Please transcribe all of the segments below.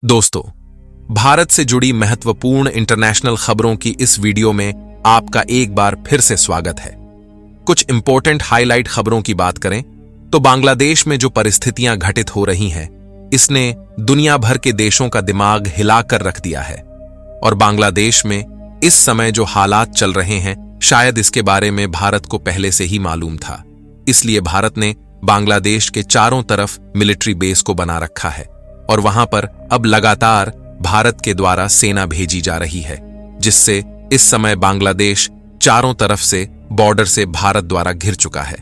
दोस्तों, भारत से जुड़ी महत्वपूर्ण इंटरनेशनल खबरों की इस वीडियो में आपका एक बार फिर से स्वागत है। कुछ इंपॉर्टेंट हाईलाइट खबरों की बात करें तो बांग्लादेश में जो परिस्थितियां घटित हो रही हैं, इसने दुनिया भर के देशों का दिमाग हिलाकर रख दिया है। और बांग्लादेश में इस समय जो हालात चल रहे हैं, शायद इसके बारे में भारत को पहले से ही मालूम था। इसलिए भारत ने बांग्लादेश के चारों तरफ मिलिट्री बेस को बना रखा है और वहां पर अब लगातार भारत के द्वारा सेना भेजी जा रही है, जिससे इस समय बांग्लादेश चारों तरफ से बॉर्डर से भारत द्वारा घिर चुका है।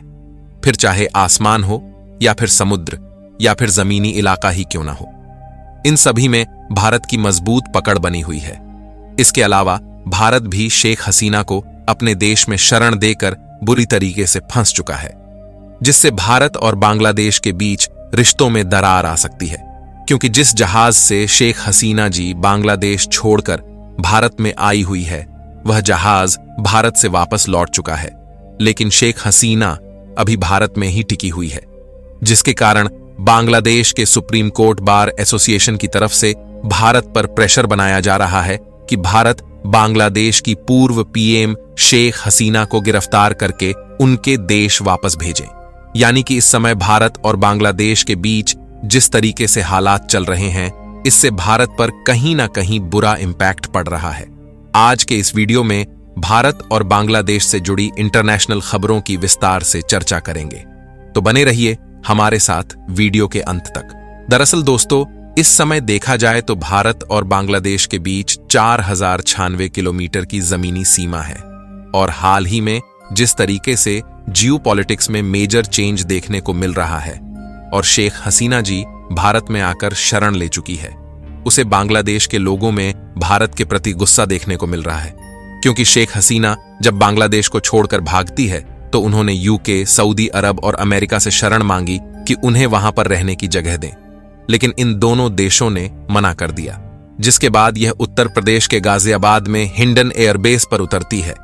फिर चाहे आसमान हो या फिर समुद्र या फिर जमीनी इलाका ही क्यों ना हो, इन सभी में भारत की मजबूत पकड़ बनी हुई है। इसके अलावा भारत भी शेख हसीना को अपने देश में शरण देकर बुरी तरीके से फंस चुका है, जिससे भारत और बांग्लादेश के बीच रिश्तों में दरार आ सकती है। क्योंकि जिस जहाज से शेख हसीना जी बांग्लादेश छोड़कर भारत में आई हुई है, वह जहाज भारत से वापस लौट चुका है, लेकिन शेख हसीना अभी भारत में ही टिकी हुई है, जिसके कारण बांग्लादेश के सुप्रीम कोर्ट बार एसोसिएशन की तरफ से भारत पर प्रेशर बनाया जा रहा है कि भारत बांग्लादेश की पूर्व पीएम शेख हसीना को गिरफ्तार करके उनके देश वापस भेजे। यानी कि इस समय भारत और बांग्लादेश के बीच जिस तरीके से हालात चल रहे हैं, इससे भारत पर कहीं ना कहीं बुरा इंपैक्ट पड़ रहा है। आज के इस वीडियो में भारत और बांग्लादेश से जुड़ी इंटरनेशनल खबरों की विस्तार से चर्चा करेंगे, तो बने रहिए हमारे साथ वीडियो के अंत तक। दरअसल दोस्तों, इस समय देखा जाए तो भारत और बांग्लादेश के बीच 4096 किलोमीटर की जमीनी सीमा है और हाल ही में जिस तरीके से जियोपॉलिटिक्स में मेजर चेंज देखने को मिल रहा है और शेख हसीना जी भारत में आकर शरण ले चुकी है, उसे बांग्लादेश के लोगों में भारत के प्रति गुस्सा देखने को मिल रहा है। क्योंकि शेख हसीना जब बांग्लादेश को छोड़कर भागती है तो उन्होंने यूके, सऊदी अरब और अमेरिका से शरण मांगी कि उन्हें वहां पर रहने की जगह दें, लेकिन इन दोनों देशों ने मना कर दिया, जिसके बाद यह उत्तर प्रदेश के गाजियाबाद में हिंडन एयरबेस पर उतरती है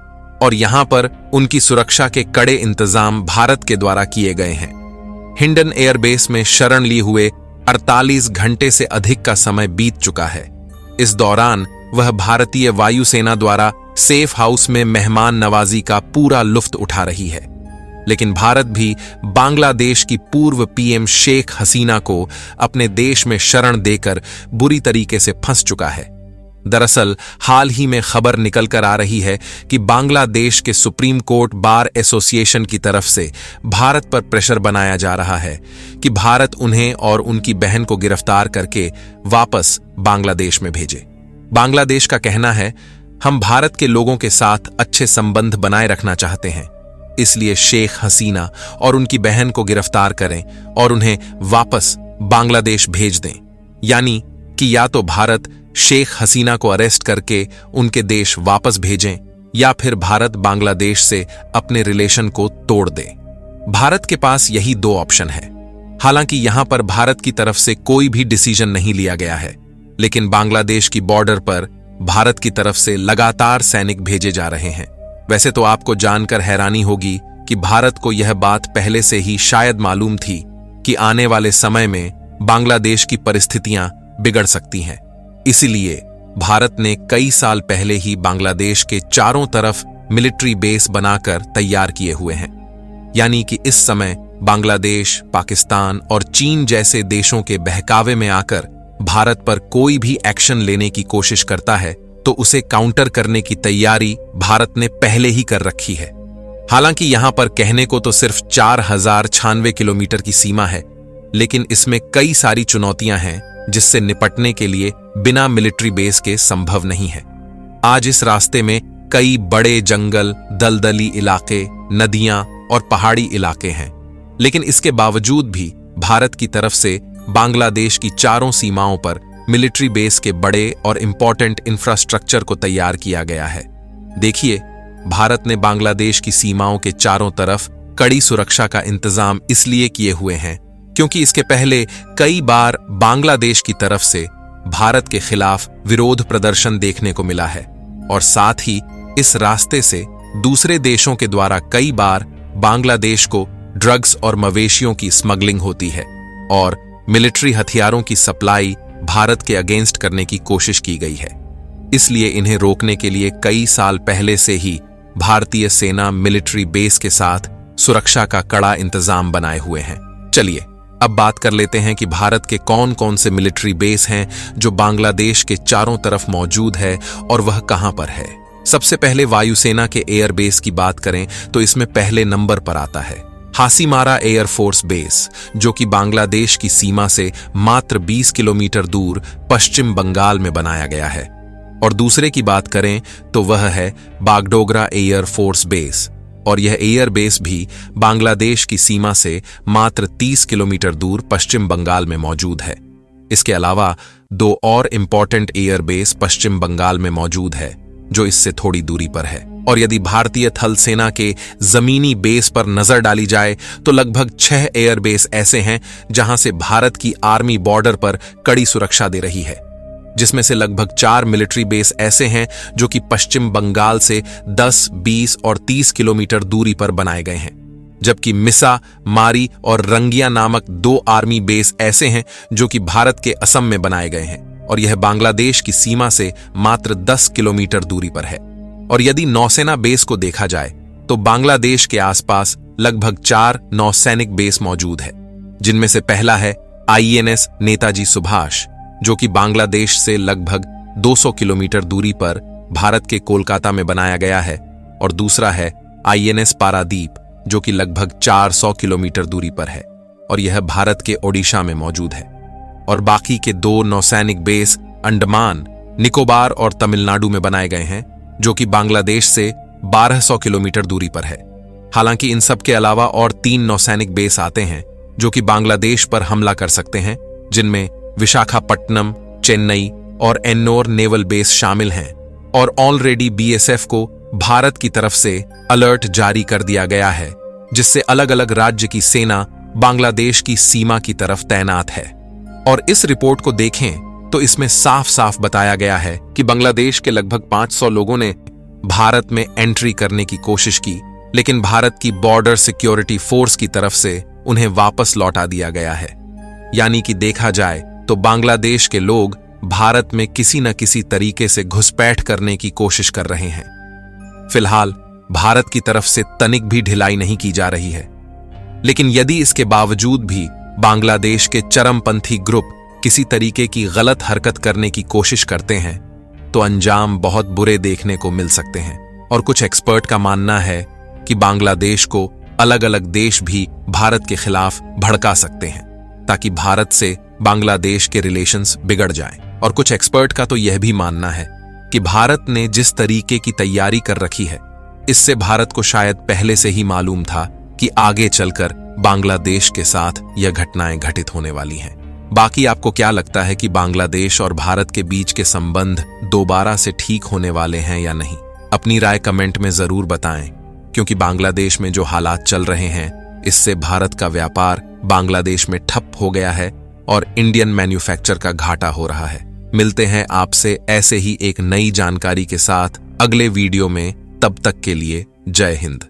और यहां पर उनकी सुरक्षा के कड़े इंतजाम भारत के द्वारा किए गए हैं। हिंडन एयरबेस में शरण ली हुए 48 घंटे से अधिक का समय बीत चुका है। इस दौरान वह भारतीय वायुसेना द्वारा सेफ हाउस में मेहमान नवाजी का पूरा लुत्फ उठा रही है। लेकिन भारत भी बांग्लादेश की पूर्व पीएम शेख हसीना को अपने देश में शरण देकर बुरी तरीके से फंस चुका है। दरअसल हाल ही में खबर निकल कर आ रही है कि बांग्लादेश के सुप्रीम कोर्ट बार एसोसिएशन की तरफ से भारत पर प्रेशर बनाया जा रहा है कि भारत उन्हें और उनकी बहन को गिरफ्तार करके वापस बांग्लादेश में भेजे। बांग्लादेश का कहना है, हम भारत के लोगों के साथ अच्छे संबंध बनाए रखना चाहते हैं, इसलिए शेख हसीना और उनकी बहन को गिरफ्तार करें और उन्हें वापस बांग्लादेश भेज दें। यानी कि या तो भारत शेख हसीना को अरेस्ट करके उनके देश वापस भेजें या फिर भारत बांग्लादेश से अपने रिलेशन को तोड़ दे। भारत के पास यही दो ऑप्शन है। हालांकि यहां पर भारत की तरफ से कोई भी डिसीजन नहीं लिया गया है, लेकिन बांग्लादेश की बॉर्डर पर भारत की तरफ से लगातार सैनिक भेजे जा रहे हैं। वैसे तो आपको जानकर हैरानी होगी कि भारत को यह बात पहले से ही शायद मालूम थी कि आने वाले समय में बांग्लादेश की परिस्थितियां बिगड़ सकती हैं। इसीलिए भारत ने कई साल पहले ही बांग्लादेश के चारों तरफ मिलिट्री बेस बनाकर तैयार किए हुए हैं। यानी कि इस समय बांग्लादेश, पाकिस्तान और चीन जैसे देशों के बहकावे में आकर भारत पर कोई भी एक्शन लेने की कोशिश करता है तो उसे काउंटर करने की तैयारी भारत ने पहले ही कर रखी है। हालांकि यहां पर कहने को तो सिर्फ 4096 किलोमीटर की सीमा है, लेकिन इसमें कई सारी चुनौतियां हैं जिससे निपटने के लिए बिना मिलिट्री बेस के संभव नहीं है। आज इस रास्ते में कई बड़े जंगल, दलदली इलाके, नदियां और पहाड़ी इलाके हैं, लेकिन इसके बावजूद भी भारत की तरफ से बांग्लादेश की चारों सीमाओं पर मिलिट्री बेस के बड़े और इंपॉर्टेंट इंफ्रास्ट्रक्चर को तैयार किया गया है। देखिए, भारत ने बांग्लादेश की सीमाओं के चारों तरफ कड़ी सुरक्षा का इंतजाम इसलिए किए हुए हैं क्योंकि इसके पहले कई बार बांग्लादेश की तरफ से भारत के खिलाफ विरोध प्रदर्शन देखने को मिला है और साथ ही इस रास्ते से दूसरे देशों के द्वारा कई बार बांग्लादेश को ड्रग्स और मवेशियों की स्मगलिंग होती है और मिलिट्री हथियारों की सप्लाई भारत के अगेंस्ट करने की कोशिश की गई है। इसलिए इन्हें रोकने के लिए कई साल पहले से ही भारतीय सेना मिलिट्री बेस के साथ सुरक्षा का कड़ा इंतजाम बनाए हुए हैं। चलिए अब बात कर लेते हैं कि भारत के कौन कौन से मिलिट्री बेस हैं जो बांग्लादेश के चारों तरफ मौजूद है और वह कहां पर है। सबसे पहले वायुसेना के एयर बेस की बात करें तो इसमें पहले नंबर पर आता है हासीमारा एयरफोर्स बेस, जो कि बांग्लादेश की सीमा से मात्र 20 किलोमीटर दूर पश्चिम बंगाल में बनाया गया है। और दूसरे की बात करें तो वह है बागडोगरा एयरफोर्स बेस, और यह एयर बेस भी बांग्लादेश की सीमा से मात्र 30 किलोमीटर दूर पश्चिम बंगाल में मौजूद है। इसके अलावा 2 और इंपॉर्टेंट एयर बेस पश्चिम बंगाल में मौजूद है जो इससे थोड़ी दूरी पर है। और यदि भारतीय थल सेना के जमीनी बेस पर नजर डाली जाए तो लगभग 6 एयर बेस ऐसे हैं जहां से भारत की आर्मी बॉर्डर पर कड़ी सुरक्षा दे रही है, जिसमें से लगभग 4 मिलिट्री बेस ऐसे हैं जो कि पश्चिम बंगाल से 10, 20 और 30 किलोमीटर दूरी पर बनाए गए हैं, जबकि मिसा, मारी और रंगिया नामक 2 आर्मी बेस ऐसे हैं जो कि भारत के असम में बनाए गए हैं, और यह बांग्लादेश की सीमा से मात्र 10 किलोमीटर दूरी पर है। और यदि नौसेना बेस को देखा जाए तो बांग्लादेश के आसपास लगभग 4 नौसैनिक बेस मौजूद है, जिनमें से पहला है INS नेताजी सुभाष, जो कि बांग्लादेश से लगभग 200 किलोमीटर दूरी पर भारत के कोलकाता में बनाया गया है, और दूसरा है INS पारादीप, जो कि लगभग 400 किलोमीटर दूरी पर है, और यह भारत के ओडिशा में मौजूद है। और बाकी के 2 नौसैनिक बेस अंडमान, निकोबार और तमिलनाडु में बनाए गए हैं, जो कि बांग्लादेश से 1200 किलोमीटर दूरी पर है। हालांकि इन सब के अलावा और 3 नौसैनिक बेस आते हैं जो कि बांग्लादेश पर हमला कर सकते हैं, जिनमें विशाखापट्टनम, चेन्नई और एन्नोर नेवल बेस शामिल हैं। और ऑलरेडी BSF को भारत की तरफ से अलर्ट जारी कर दिया गया है, जिससे अलग अलग राज्य की सेना बांग्लादेश की सीमा की तरफ तैनात है। और इस रिपोर्ट को देखें तो इसमें साफ साफ बताया गया है कि बांग्लादेश के लगभग 500 लोगों ने भारत में एंट्री करने की कोशिश की, लेकिन भारत की बॉर्डर सिक्योरिटी फोर्स की तरफ से उन्हें वापस लौटा दिया गया है। यानी कि देखा जाए तो बांग्लादेश के लोग भारत में किसी न किसी तरीके से घुसपैठ करने की कोशिश कर रहे हैं। फिलहाल भारत की तरफ से तनिक भी ढिलाई नहीं की जा रही है, लेकिन यदि इसके बावजूद भी बांग्लादेश के चरमपंथी ग्रुप किसी तरीके की गलत हरकत करने की कोशिश करते हैं तो अंजाम बहुत बुरे देखने को मिल सकते हैं। और कुछ एक्सपर्ट का मानना है कि बांग्लादेश को अलग अलग देश भी भारत के खिलाफ भड़का सकते हैं, ताकि भारत से बांग्लादेश के रिलेशंस बिगड़ जाएं। और कुछ एक्सपर्ट का तो यह भी मानना है कि भारत ने जिस तरीके की तैयारी कर रखी है, इससे भारत को शायद पहले से ही मालूम था कि आगे चलकर बांग्लादेश के साथ यह घटनाएं घटित होने वाली हैं। बाकी आपको क्या लगता है कि बांग्लादेश और भारत के बीच के संबंध दोबारा से ठीक होने वाले हैं या नहीं? अपनी राय कमेंट में जरूर बताएं, क्योंकि बांग्लादेश में जो हालात चल रहे हैं, इससे भारत का व्यापार बांग्लादेश में ठप हो गया है और इंडियन मैन्युफैक्चर का घाटा हो रहा है। मिलते हैं आपसे ऐसे ही एक नई जानकारी के साथ अगले वीडियो में। तब तक के लिए जय हिंद।